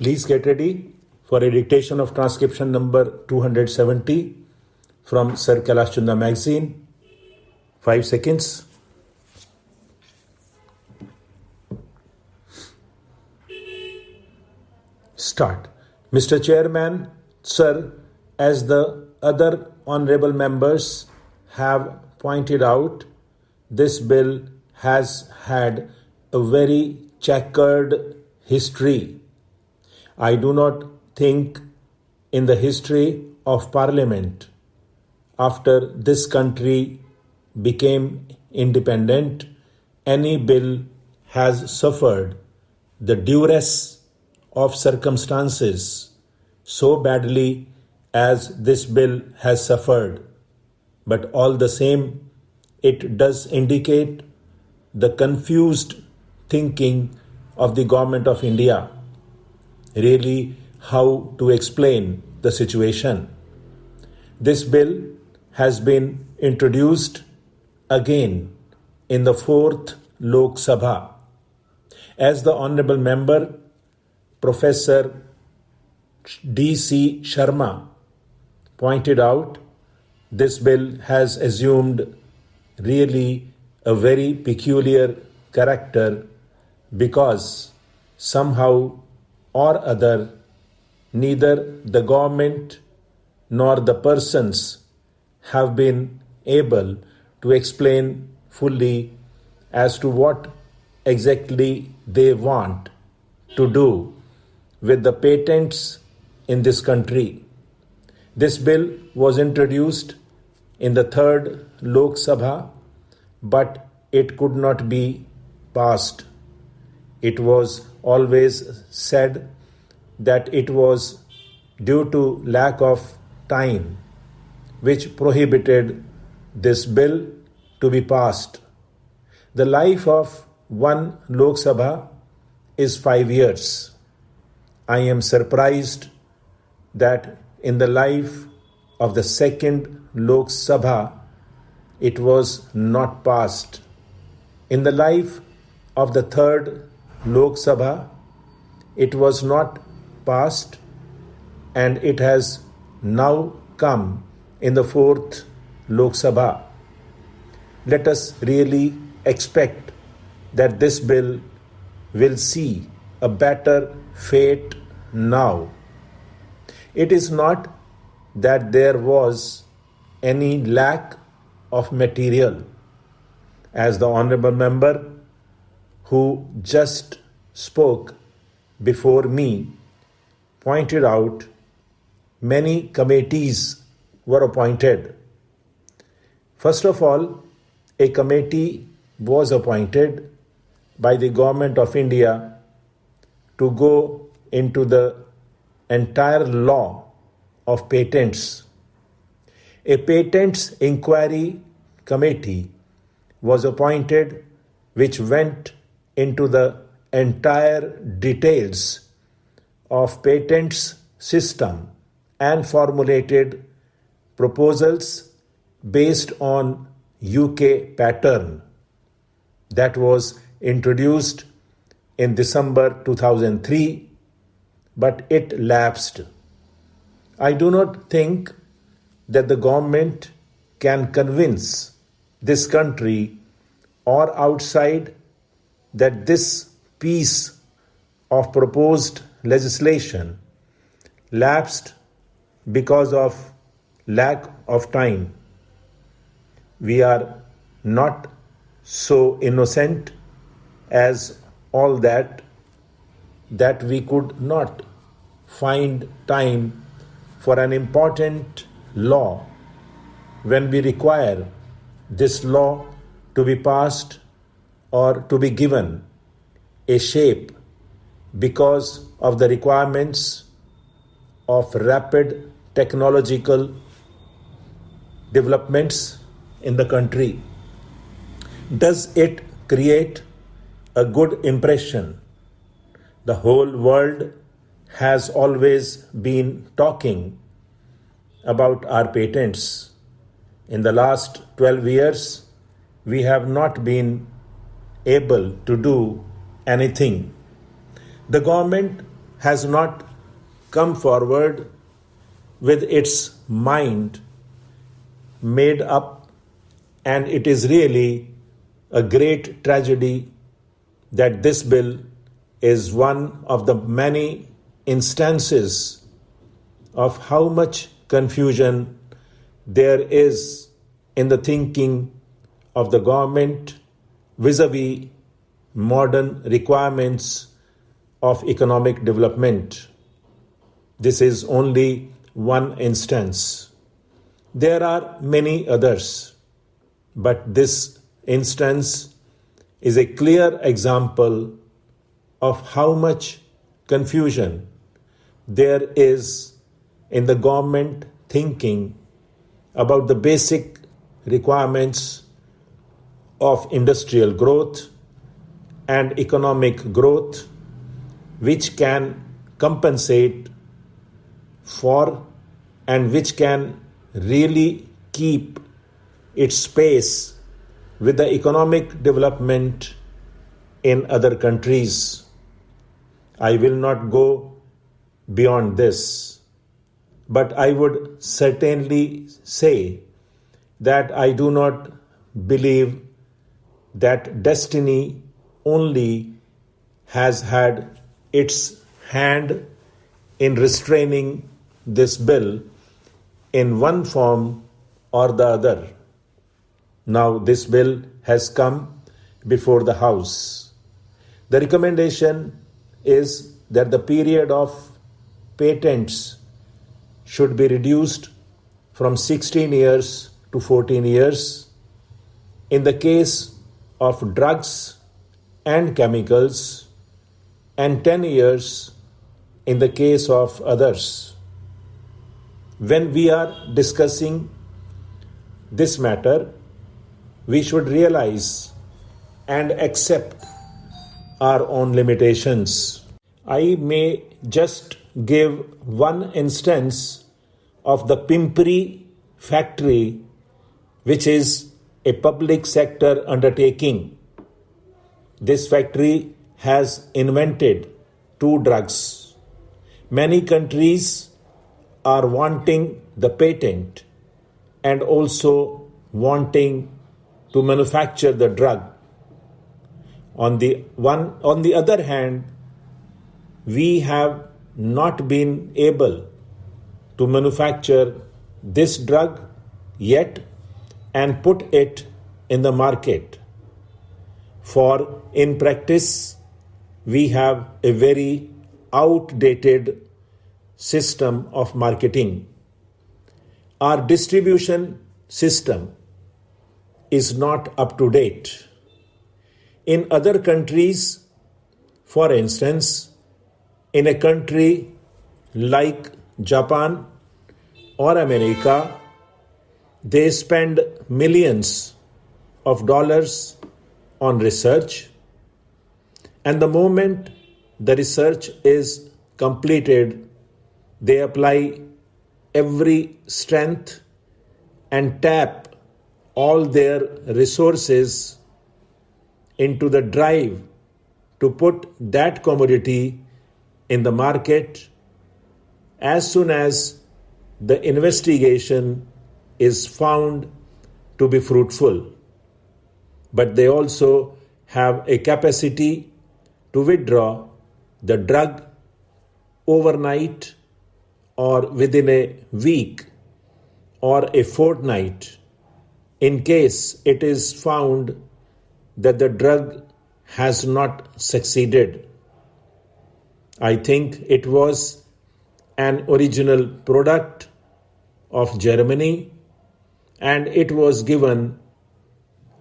Please get ready for a dictation of transcription number 270 from Sir Kailash Chunda magazine. 5 seconds. Start. Mr. Chairman, Sir, as the other honorable members have pointed out, this bill has had a very checkered history. I do not think in the history of Parliament, after this country became independent, any bill has suffered the duress of circumstances so badly as this bill has suffered. But all the same, it does indicate the confused thinking of the Government of India. Really, how to explain the situation? This bill has been introduced again in the 4th Lok Sabha. As the Honorable Member Professor D.C. Sharma pointed out, this bill has assumed really a very peculiar character because somehow or other neither the government nor the persons have been able to explain fully as to what exactly they want to do with the patents in this country. This bill was introduced in the 3rd Lok Sabha, but it could not be passed. It was always said that it was due to lack of time which prohibited this bill to be passed. The life of one Lok Sabha is 5 years. I am surprised that in the life of the 2nd Lok Sabha, it was not passed. In the life of the 3rd Lok Sabha, it was not passed, and it has now come in the 4th Lok Sabha. Let us really expect that this bill will see a better fate now. It is not that there was any lack of material. As the Honorable Member who just spoke before me pointed out, many committees were appointed. First of all, a committee was appointed by the Government of India to go into the entire law of patents. A patents inquiry committee was appointed which went into the entire details of patents system and formulated proposals based on UK pattern that was introduced in December 2003, but it lapsed. I do not think that the government can convince this country or outside that this piece of proposed legislation lapsed because of lack of time. We are not so innocent as all that we could not find time for an important law when we require this law to be passed or to be given a shape because of the requirements of rapid technological developments in the country. Does it create a good impression? The whole world has always been talking about our patents. In the last 12 years, we have not been able to do anything. The government has not come forward with its mind made up, and it is really a great tragedy that this bill is one of the many instances of how much confusion there is in the thinking of the government vis-a-vis modern requirements of economic development. This is only one instance. There are many others, but this instance is a clear example of how much confusion there is in the government thinking about the basic requirements of industrial growth and economic growth, which can compensate for and which can really keep its pace with the economic development in other countries. I will not go beyond this, but I would certainly say that I do not believe that destiny only has had its hand in restraining this bill in one form or the other. Now this bill has come before the House. The recommendation is that the period of patents should be reduced from 16 years to 14 years in the case of drugs and chemicals, and 10 years in the case of others. When we are discussing this matter, we should realize and accept our own limitations. I may just give one instance of the Pimpri factory, which is a public sector undertaking. This factory has invented 2 drugs. Many countries are wanting the patent and also wanting to manufacture the drug. On the other hand, we have not been able to manufacture this drug yet and put it in the market. For in practice, we have a very outdated system of marketing. Our distribution system is not up to date. In other countries, for instance, in a country like Japan or America, they spend millions of dollars on research, and the moment the research is completed, they apply every strength and tap all their resources into the drive to put that commodity in the market as soon as the investigation is found to be fruitful. But they also have a capacity to withdraw the drug overnight or within a week or a fortnight in case it is found that the drug has not succeeded. I think it was an original product of Germany, and it was given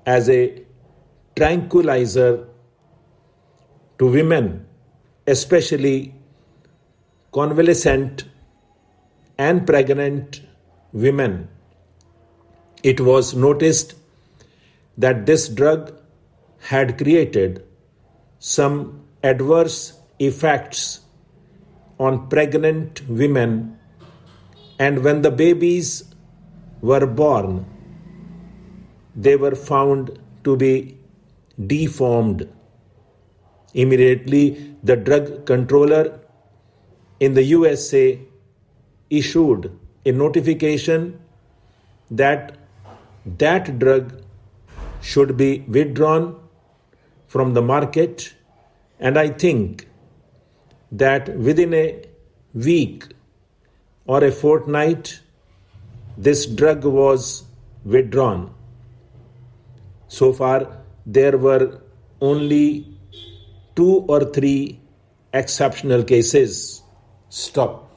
as a tranquilizer to women, especially convalescent and pregnant women. It was noticed that this drug had created some adverse effects on pregnant women, and when the babies were born, they were found to be deformed. Immediately, the drug controller in the USA issued a notification that that drug should be withdrawn from the market, and I think that within a week or a fortnight, this drug was withdrawn. So far, there were only 2 or 3 exceptional cases. Stop.